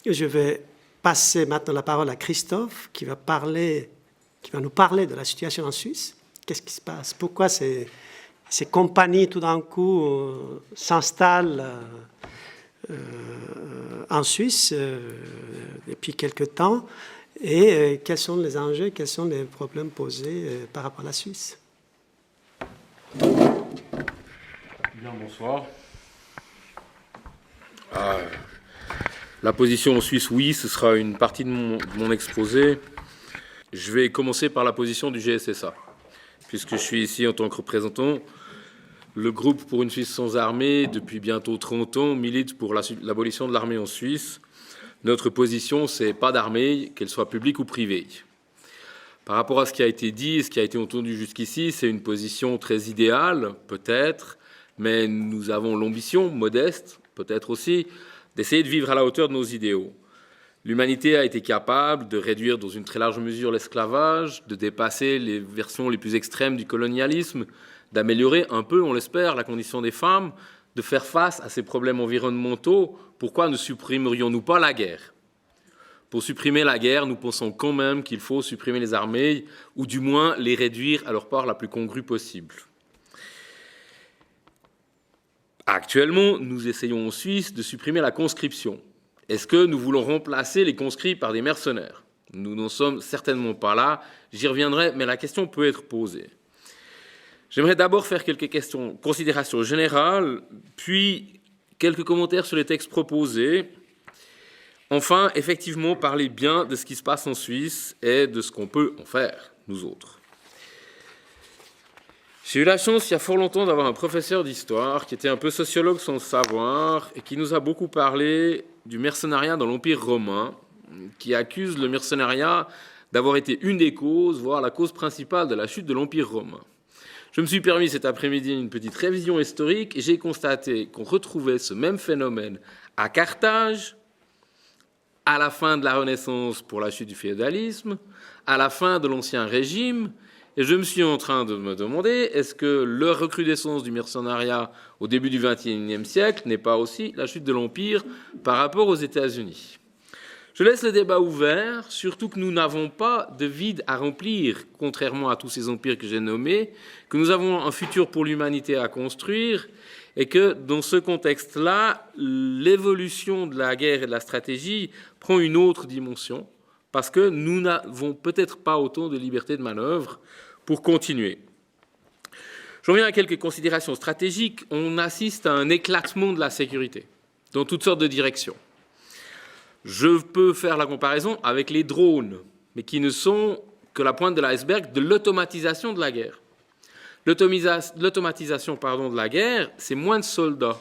Je vais passer maintenant la parole à Christophe, qui va nous parler de la situation en Suisse. Qu'est-ce qui se passe? Pourquoi ces compagnies, tout d'un coup, s'installent en Suisse depuis quelque temps? Et quels sont les enjeux, quels sont les problèmes posés par rapport à la Suisse? Bien, bonsoir. La position en Suisse, oui, ce sera une partie de mon exposé. Je vais commencer par la position du GSSA, puisque je suis ici en tant que représentant. Le groupe pour une Suisse sans armée, depuis bientôt 30 ans, milite pour l'abolition de l'armée en Suisse. Notre position, c'est pas d'armée, qu'elle soit publique ou privée. Par rapport à ce qui a été dit et ce qui a été entendu jusqu'ici, c'est une position très idéale, peut-être, mais nous avons l'ambition, modeste, peut-être aussi, d'essayer de vivre à la hauteur de nos idéaux. L'humanité a été capable de réduire dans une très large mesure l'esclavage, de dépasser les versions les plus extrêmes du colonialisme, d'améliorer un peu, on l'espère, la condition des femmes, de faire face à ces problèmes environnementaux. Pourquoi ne supprimerions-nous pas la guerre? Pour supprimer la guerre, nous pensons quand même qu'il faut supprimer les armées, ou du moins les réduire à leur part la plus congrue possible. Actuellement, nous essayons en Suisse de supprimer la conscription. Est-ce que nous voulons remplacer les conscrits par des mercenaires? Nous n'en sommes certainement pas là. J'y reviendrai, mais la question peut être posée. J'aimerais d'abord faire quelques considérations générales, puis quelques commentaires sur les textes proposés. Enfin, effectivement, parler bien de ce qui se passe en Suisse et de ce qu'on peut en faire, nous autres. J'ai eu la chance, il y a fort longtemps, d'avoir un professeur d'histoire qui était un peu sociologue sans le savoir et qui nous a beaucoup parlé du mercenariat dans l'Empire romain, qui accuse le mercenariat d'avoir été une des causes, voire la cause principale de la chute de l'Empire romain. Je me suis permis cet après-midi une petite révision historique et j'ai constaté qu'on retrouvait ce même phénomène à Carthage, à la fin de la Renaissance pour la chute du féodalisme, à la fin de l'Ancien Régime. Et je me suis en train de me demander, est-ce que la recrudescence du mercenariat au début du XXIe siècle n'est pas aussi la chute de l'Empire par rapport aux États-Unis? Je laisse le débat ouvert, surtout que nous n'avons pas de vide à remplir, contrairement à tous ces empires que j'ai nommés, que nous avons un futur pour l'humanité à construire, et que dans ce contexte-là, l'évolution de la guerre et de la stratégie prend une autre dimension, parce que nous n'avons peut-être pas autant de liberté de manœuvre pour continuer. Je reviens à quelques considérations stratégiques. On assiste à un éclatement de la sécurité dans toutes sortes de directions. Je peux faire la comparaison avec les drones, mais qui ne sont que la pointe de l'iceberg de l'automatisation de la guerre. L'automatisation de la guerre, c'est moins de soldats.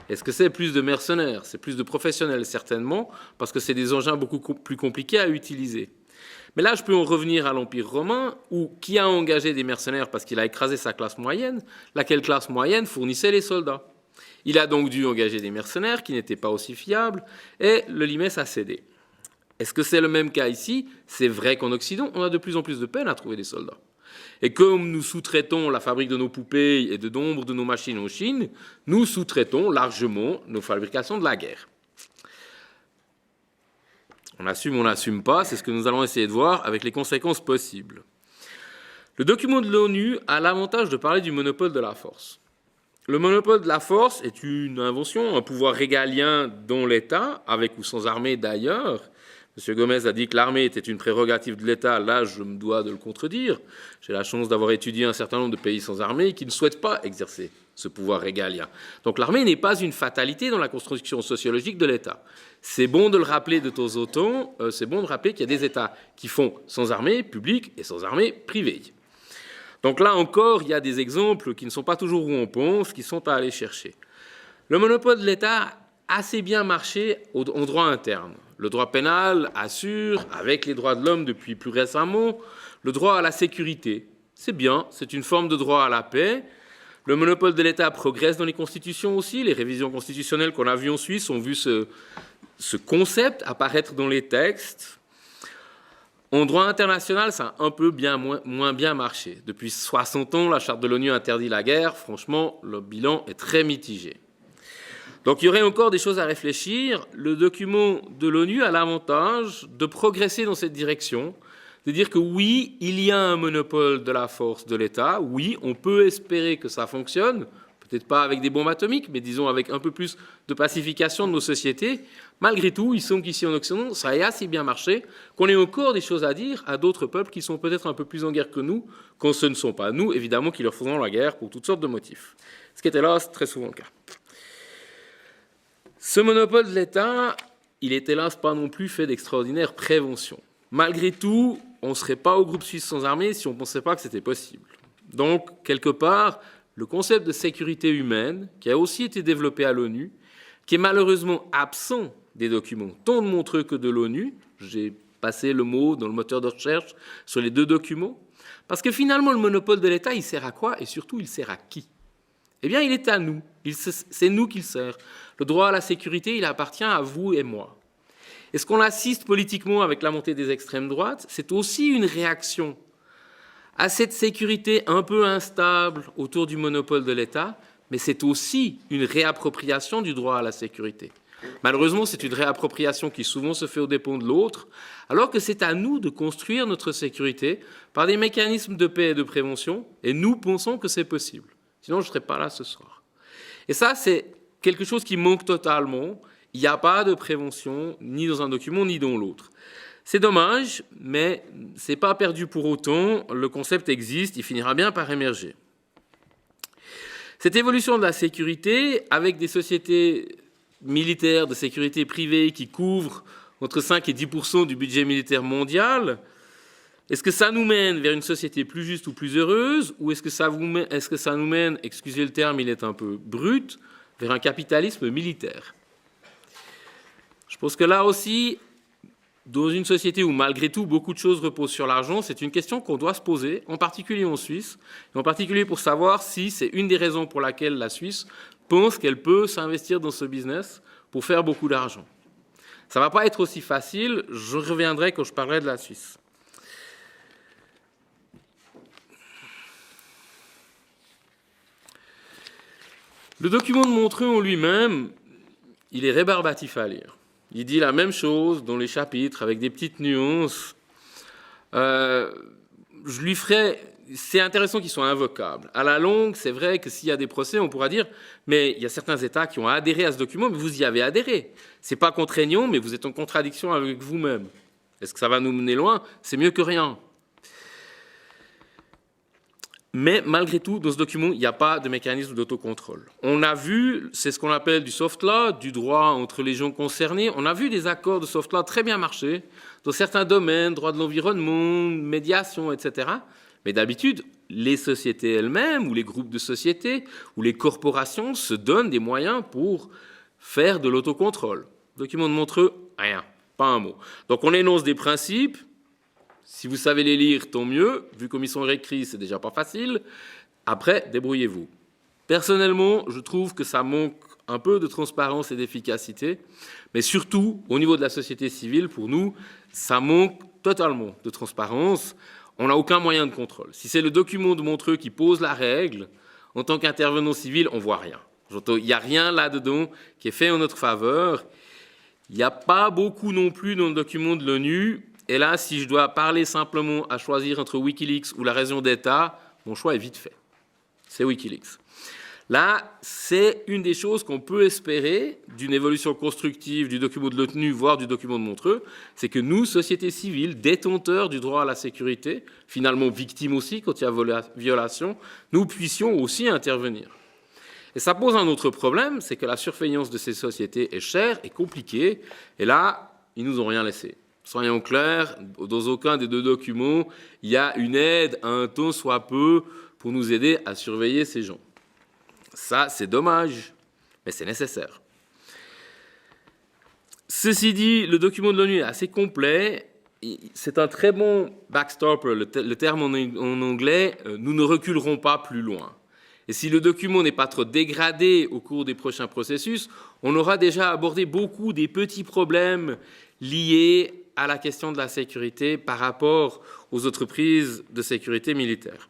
Est-ce que c'est plus de mercenaires? C'est plus de professionnels, certainement, parce que c'est des engins beaucoup plus compliqués à utiliser. Mais là, je peux en revenir à l'Empire romain, qui a engagé des mercenaires parce qu'il a écrasé sa classe moyenne, laquelle classe moyenne fournissait les soldats. Il a donc dû engager des mercenaires qui n'étaient pas aussi fiables, et le limes a cédé. Est-ce que c'est le même cas ici? C'est vrai qu'en Occident, on a de plus en plus de peine à trouver des soldats. Et comme nous sous-traitons la fabrique de nos poupées et de nombre de nos machines en Chine, nous sous-traitons largement nos fabrications de la guerre. On n'assume pas, c'est ce que nous allons essayer de voir avec les conséquences possibles. Le document de l'ONU a l'avantage de parler du monopole de la force. Le monopole de la force est une invention, un pouvoir régalien dans l'État, avec ou sans armée d'ailleurs. M. Gomez a dit que l'armée était une prérogative de l'État. Là, je me dois de le contredire. J'ai la chance d'avoir étudié un certain nombre de pays sans armée qui ne souhaitent pas exercer ce pouvoir régalien. Donc l'armée n'est pas une fatalité dans la construction sociologique de l'État. C'est bon de le rappeler de temps en temps. C'est bon de rappeler qu'il y a des États qui font sans armée publique et sans armée privée. Donc là encore, il y a des exemples qui ne sont pas toujours où on pense, qui sont à aller chercher. Le monopole de l'État a assez bien marché en droit interne. Le droit pénal assure, avec les droits de l'homme depuis plus récemment, le droit à la sécurité. C'est bien, c'est une forme de droit à la paix. Le monopole de l'État progresse dans les constitutions aussi. Les révisions constitutionnelles qu'on a vues en Suisse ont vu ce concept apparaître dans les textes. En droit international, ça a un peu moins bien marché. Depuis 60 ans, la Charte de l'ONU interdit la guerre. Franchement, le bilan est très mitigé. Donc il y aurait encore des choses à réfléchir. Le document de l'ONU a l'avantage de progresser dans cette direction, de dire que oui, il y a un monopole de la force de l'État, oui, on peut espérer que ça fonctionne, peut-être pas avec des bombes atomiques, mais disons avec un peu plus de pacification de nos sociétés. Malgré tout, il semble qu'ici en Occident, ça ait assez bien marché, qu'on ait encore des choses à dire à d'autres peuples qui sont peut-être un peu plus en guerre que nous, quand ce ne sont pas nous, évidemment, qui leur faisons la guerre pour toutes sortes de motifs. Ce qui était là, c'est très souvent le cas. Ce monopole de l'État, il est hélas pas non plus fait d'extraordinaire prévention. Malgré tout, on ne serait pas au groupe suisse sans armée si on ne pensait pas que c'était possible. Donc, quelque part, le concept de sécurité humaine, qui a aussi été développé à l'ONU, qui est malheureusement absent des documents, tant de Montreux que de l'ONU, j'ai passé le mot dans le moteur de recherche sur les deux documents, parce que finalement, le monopole de l'État, il sert à quoi et surtout, il sert à qui? Eh bien, il est à nous. C'est nous qu'il sert. Le droit à la sécurité, il appartient à vous et moi. Et ce qu'on assiste politiquement avec la montée des extrêmes droites, c'est aussi une réaction à cette sécurité un peu instable autour du monopole de l'État, mais c'est aussi une réappropriation du droit à la sécurité. Malheureusement, c'est une réappropriation qui souvent se fait aux dépens de l'autre, alors que c'est à nous de construire notre sécurité par des mécanismes de paix et de prévention, et nous pensons que c'est possible. Sinon, je ne serais pas là ce soir. Et ça, c'est quelque chose qui manque totalement. Il n'y a pas de prévention, ni dans un document, ni dans l'autre. C'est dommage, mais ce n'est pas perdu pour autant. Le concept existe, il finira bien par émerger. Cette évolution de la sécurité, avec des sociétés militaires de sécurité privée qui couvrent entre 5 et 10% du budget militaire mondial, est-ce que ça nous mène vers une société plus juste ou plus heureuse, ou est-ce que ça nous mène, excusez le terme, il est un peu brut, vers un capitalisme militaire? Je pense que là aussi, dans une société où malgré tout beaucoup de choses reposent sur l'argent, c'est une question qu'on doit se poser, en particulier en Suisse, et en particulier pour savoir si c'est une des raisons pour laquelle la Suisse pense qu'elle peut s'investir dans ce business pour faire beaucoup d'argent. Ça ne va pas être aussi facile, je reviendrai quand je parlerai de la Suisse. Le document de Montreux en lui-même, il est rébarbatif à lire. Il dit la même chose dans les chapitres avec des petites nuances. C'est intéressant qu'ils soient invocables. À la longue, c'est vrai que s'il y a des procès, on pourra dire mais il y a certains États qui ont adhéré à ce document, mais vous y avez adhéré. Ce n'est pas contraignant, mais vous êtes en contradiction avec vous-même. Est-ce que ça va nous mener loin? C'est mieux que rien. Mais malgré tout, dans ce document, il n'y a pas de mécanisme d'autocontrôle. On a vu, c'est ce qu'on appelle du soft law, du droit entre les gens concernés. On a vu des accords de soft law très bien marcher dans certains domaines, droit de l'environnement, médiation, etc. Mais d'habitude, les sociétés elles-mêmes, ou les groupes de sociétés, ou les corporations se donnent des moyens pour faire de l'autocontrôle. Document de Montreux, rien, pas un mot. Donc on énonce des principes. Si vous savez les lire, tant mieux. Vu comme ils sont réécrits, c'est déjà pas facile. Après, débrouillez-vous. Personnellement, je trouve que ça manque un peu de transparence et d'efficacité. Mais surtout, au niveau de la société civile, pour nous, ça manque totalement de transparence. On n'a aucun moyen de contrôle. Si c'est le document de Montreux qui pose la règle, en tant qu'intervenant civil, on ne voit rien. Il n'y a rien là-dedans qui est fait en notre faveur. Il n'y a pas beaucoup non plus dans le document de l'ONU. Et là, si je dois parler simplement à choisir entre Wikileaks ou la raison d'État, mon choix est vite fait. C'est Wikileaks. Là, c'est une des choses qu'on peut espérer d'une évolution constructive du document de l'ONU, voire du document de Montreux, c'est que nous, sociétés civiles, détenteurs du droit à la sécurité, finalement victimes aussi quand il y a violation, nous puissions aussi intervenir. Et ça pose un autre problème, c'est que la surveillance de ces sociétés est chère et compliquée, et là, ils ne nous ont rien laissé. Soyons clairs, dans aucun des deux documents, il y a une aide, un tant soit peu, pour nous aider à surveiller ces gens. Ça, c'est dommage, mais c'est nécessaire. Ceci dit, le document de l'ONU est assez complet. C'est un très bon backstopper, le terme en anglais, nous ne reculerons pas plus loin. Et si le document n'est pas trop dégradé au cours des prochains processus, on aura déjà abordé beaucoup des petits problèmes liés à la question de la sécurité par rapport aux entreprises de sécurité militaire.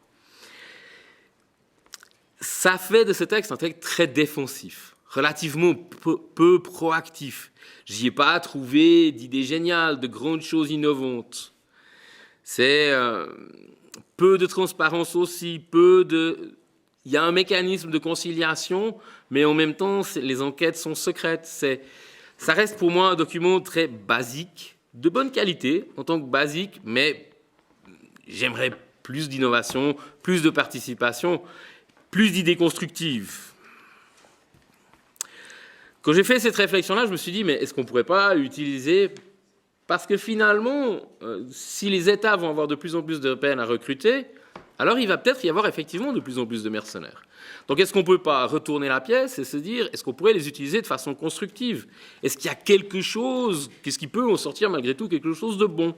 Ça fait de ce texte un texte très défensif. relativement peu proactif. J'y ai pas trouvé d'idées géniales, de grandes choses innovantes. C'est peu de transparence aussi, il y a un mécanisme de conciliation, mais en même temps, les enquêtes sont secrètes. Ça reste pour moi un document très basique, de bonne qualité en tant que basique, mais j'aimerais plus d'innovation, plus de participation, plus d'idées constructives. Quand j'ai fait cette réflexion-là, je me suis dit, mais est-ce qu'on ne pourrait pas utiliser... Parce que finalement, si les États vont avoir de plus en plus de peine à recruter, alors il va peut-être y avoir effectivement de plus en plus de mercenaires. Donc est-ce qu'on ne peut pas retourner la pièce et se dire, est-ce qu'on pourrait les utiliser de façon constructive? Est-ce qu'il y a quelque chose, qu'est-ce qui peut en sortir malgré tout quelque chose de bon?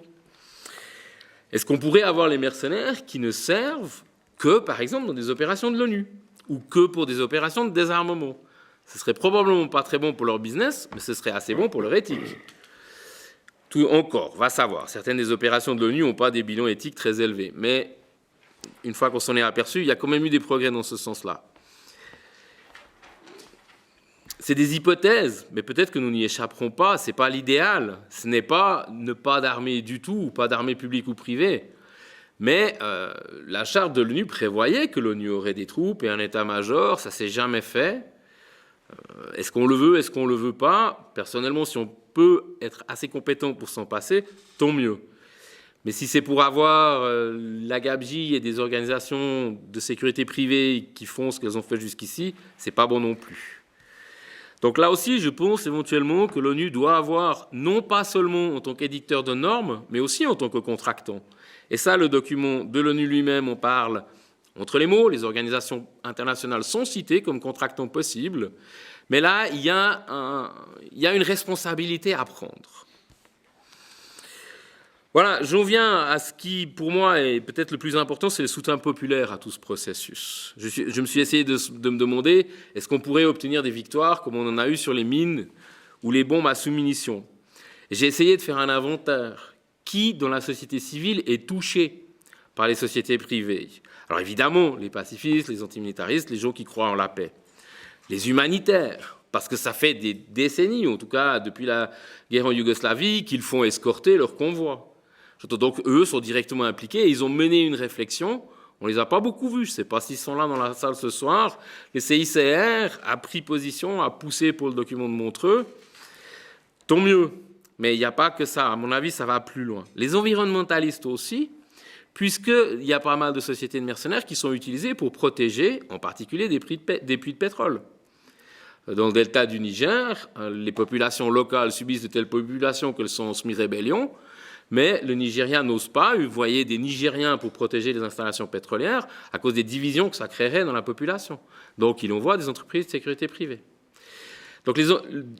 Est-ce qu'on pourrait avoir les mercenaires qui ne servent que, par exemple, dans des opérations de l'ONU ou que pour des opérations de désarmement? Ce serait probablement pas très bon pour leur business, mais ce serait assez bon pour leur éthique. Tout encore, va savoir. Certaines des opérations de l'ONU n'ont pas des bilans éthiques très élevés. Mais une fois qu'on s'en est aperçu, il y a quand même eu des progrès dans ce sens-là. C'est des hypothèses, mais peut-être que nous n'y échapperons pas. Ce n'est pas l'idéal. Ce n'est pas ne pas d'armée du tout, ou pas d'armée publique ou privée. Mais la charte de l'ONU prévoyait que l'ONU aurait des troupes et un état-major. Ça ne s'est jamais fait. Est-ce qu'on le veut, est-ce qu'on ne le veut pas? Personnellement, si on peut être assez compétent pour s'en passer, tant mieux. Mais si c'est pour avoir la gabegie et des organisations de sécurité privée qui font ce qu'elles ont fait jusqu'ici, c'est pas bon non plus. Donc là aussi, je pense éventuellement que l'ONU doit avoir, non pas seulement en tant qu'éditeur de normes, mais aussi en tant que contractant. Et ça, le document de l'ONU lui-même en parle entre les mots. Les organisations internationales sont citées comme contractants possibles. Mais là, il y a une responsabilité à prendre. Voilà, j'en viens à ce qui, pour moi, est peut-être le plus important, c'est le soutien populaire à tout ce processus. Je me suis essayé de me demander, est-ce qu'on pourrait obtenir des victoires comme on en a eu sur les mines ou les bombes à sous-munitions? J'ai essayé de faire un inventaire. Qui, dans la société civile, est touché par les sociétés privées? Alors évidemment, les pacifistes, les antimilitaristes, les gens qui croient en la paix. Les humanitaires, parce que ça fait des décennies, en tout cas depuis la guerre en Yougoslavie, qu'ils font escorter leurs convois. Donc eux sont directement impliqués et ils ont mené une réflexion. On ne les a pas beaucoup vus, je ne sais pas s'ils sont là dans la salle ce soir. Le CICR a pris position, a poussé pour le document de Montreux. Tant mieux, mais il n'y a pas que ça. À mon avis, ça va plus loin. Les environnementalistes aussi, puisqu'il y a pas mal de sociétés de mercenaires qui sont utilisées pour protéger, en particulier, des puits de pétrole. Dans le delta du Niger, les populations locales subissent de telles populations qu'elles sont en semi-rébellion, mais le Nigeria n'ose pas. Vous voyez des Nigériens pour protéger les installations pétrolières à cause des divisions que ça créerait dans la population. Donc, il envoie des entreprises de sécurité privée. Donc,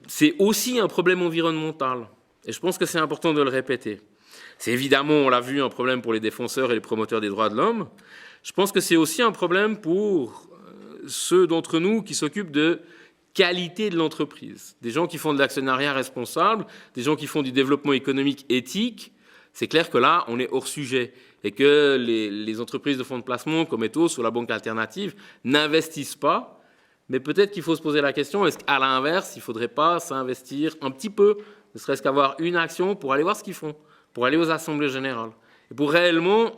c'est aussi un problème environnemental. Et je pense que c'est important de le répéter. C'est évidemment, on l'a vu, un problème pour les défenseurs et les promoteurs des droits de l'homme. Je pense que c'est aussi un problème pour ceux d'entre nous qui s'occupent de qualité de l'entreprise. Des gens qui font de l'actionnariat responsable, des gens qui font du développement économique éthique. C'est clair que là, on est hors sujet et que les entreprises de fonds de placement comme Ethos ou la Banque Alternative n'investissent pas. Mais peut-être qu'il faut se poser la question, est-ce qu'à l'inverse, il ne faudrait pas s'investir un petit peu, ne serait-ce qu'avoir une action pour aller voir ce qu'ils font, pour aller aux assemblées générales, et pour réellement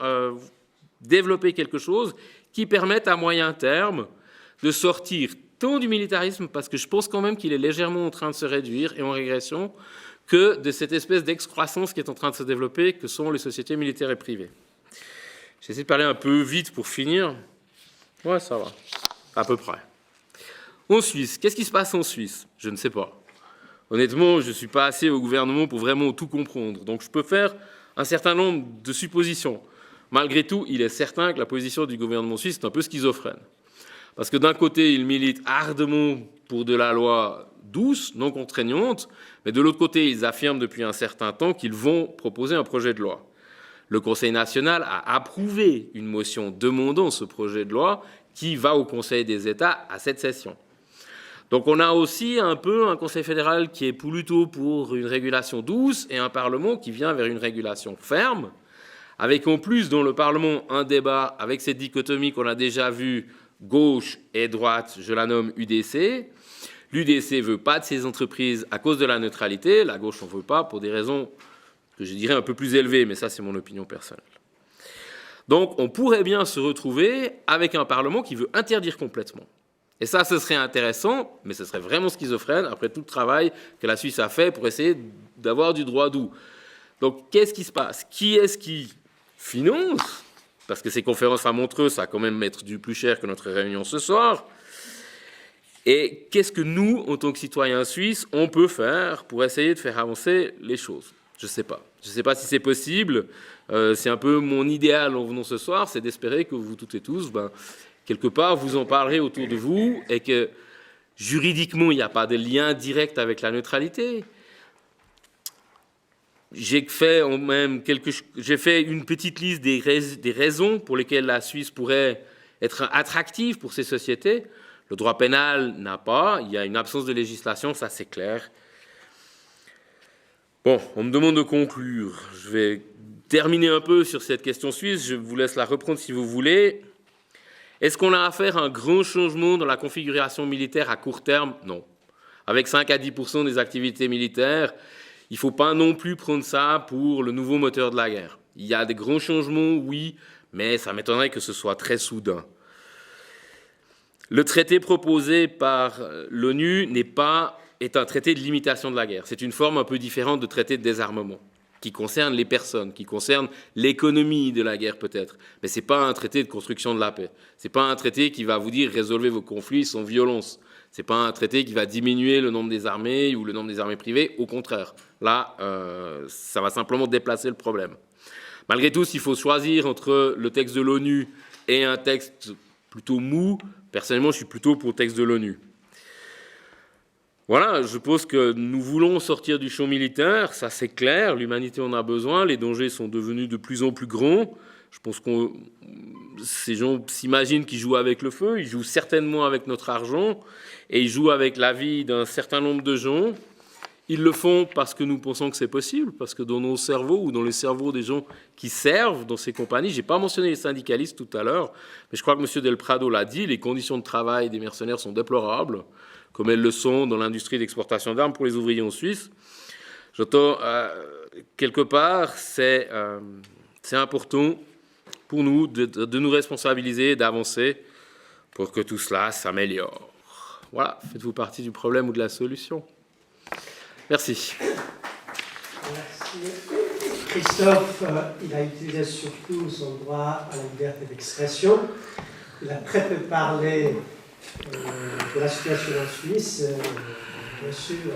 développer quelque chose qui permette à moyen terme de sortir tant du militarisme, parce que je pense quand même qu'il est légèrement en train de se réduire et en régression, que de cette espèce d'excroissance qui est en train de se développer, que sont les sociétés militaires et privées. J'essaie de parler un peu vite pour finir. Ouais, ça va, à peu près. En Suisse, qu'est-ce qui se passe en Suisse? Je ne sais pas. Honnêtement, je ne suis pas assez au gouvernement pour vraiment tout comprendre. Donc je peux faire un certain nombre de suppositions. Malgré tout, il est certain que la position du gouvernement suisse est un peu schizophrène. Parce que d'un côté, il milite ardemment pour de la loi douce, non contraignante, mais de l'autre côté, ils affirment depuis un certain temps qu'ils vont proposer un projet de loi. Le Conseil national a approuvé une motion demandant ce projet de loi qui va au Conseil des États à cette session. Donc on a aussi un peu un Conseil fédéral qui est plutôt pour une régulation douce et un Parlement qui vient vers une régulation ferme, avec en plus dans le Parlement un débat avec cette dichotomie qu'on a déjà vue, gauche et droite, je la nomme UDC. L'UDC ne veut pas de ces entreprises à cause de la neutralité. La gauche n'en veut pas pour des raisons que je dirais un peu plus élevées, mais ça, c'est mon opinion personnelle. Donc, on pourrait bien se retrouver avec un Parlement qui veut interdire complètement. Et ça, ce serait intéressant, mais ce serait vraiment schizophrène après tout le travail que la Suisse a fait pour essayer d'avoir du droit doux. Donc, qu'est-ce qui se passe? Qui est-ce qui finance? Parce que ces conférences à Montreux, ça va quand même être du plus cher que notre réunion ce soir. Et qu'est-ce que nous, en tant que citoyens suisses, on peut faire pour essayer de faire avancer les choses? Je ne sais pas. Je ne sais pas si c'est possible. C'est un peu mon idéal en venant ce soir, c'est d'espérer que vous toutes et tous, quelque part, vous en parlerez autour de vous et que juridiquement, il n'y a pas de lien direct avec la neutralité. J'ai fait une petite liste des raisons pour lesquelles la Suisse pourrait être attractive pour ces sociétés. Le droit pénal n'a pas, il y a une absence de législation, ça c'est clair. Bon, on me demande de conclure. Je vais terminer un peu sur cette question suisse, je vous laisse la reprendre si vous voulez. Est-ce qu'on a affaire à un grand changement dans la configuration militaire à court terme? Non. Avec 5 à 10% des activités militaires, il ne faut pas non plus prendre ça pour le nouveau moteur de la guerre. Il y a des grands changements, oui, mais ça m'étonnerait que ce soit très soudain. Le traité proposé par l'ONU est un traité de limitation de la guerre. C'est une forme un peu différente de traité de désarmement, qui concerne les personnes, qui concerne l'économie de la guerre peut-être. Mais ce n'est pas un traité de construction de la paix. Ce n'est pas un traité qui va vous dire résolvez vos conflits sans violence. Ce n'est pas un traité qui va diminuer le nombre des armées ou le nombre des armées privées. Au contraire, là, ça va simplement déplacer le problème. Malgré tout, s'il faut choisir entre le texte de l'ONU et un texte plutôt mou, personnellement, je suis plutôt pour le texte de l'ONU. Voilà, je pense que nous voulons sortir du champ militaire, ça c'est clair, l'humanité en a besoin, les dangers sont devenus de plus en plus grands. Je pense que ces gens s'imaginent qu'ils jouent avec le feu, ils jouent certainement avec notre argent, et ils jouent avec la vie d'un certain nombre de gens. Ils le font parce que nous pensons que c'est possible, parce que dans nos cerveaux ou dans les cerveaux des gens qui servent dans ces compagnies, je n'ai pas mentionné les syndicalistes tout à l'heure, mais je crois que M. Del Prado l'a dit, les conditions de travail des mercenaires sont déplorables, comme elles le sont dans l'industrie d'exportation d'armes pour les ouvriers en Suisse. J'entends, quelque part, c'est important pour nous de nous responsabiliser et d'avancer pour que tout cela s'améliore. Voilà, faites-vous partie du problème ou de la solution. Merci. Merci. Christophe, il a utilisé surtout son droit à la liberté d'expression. Il a très peu parlé de la situation en Suisse. Bien sûr,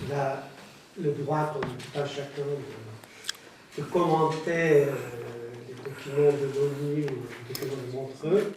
il a le droit, comme tout un chacun, de commenter les documents de l'ONU ou les documents de Montreux.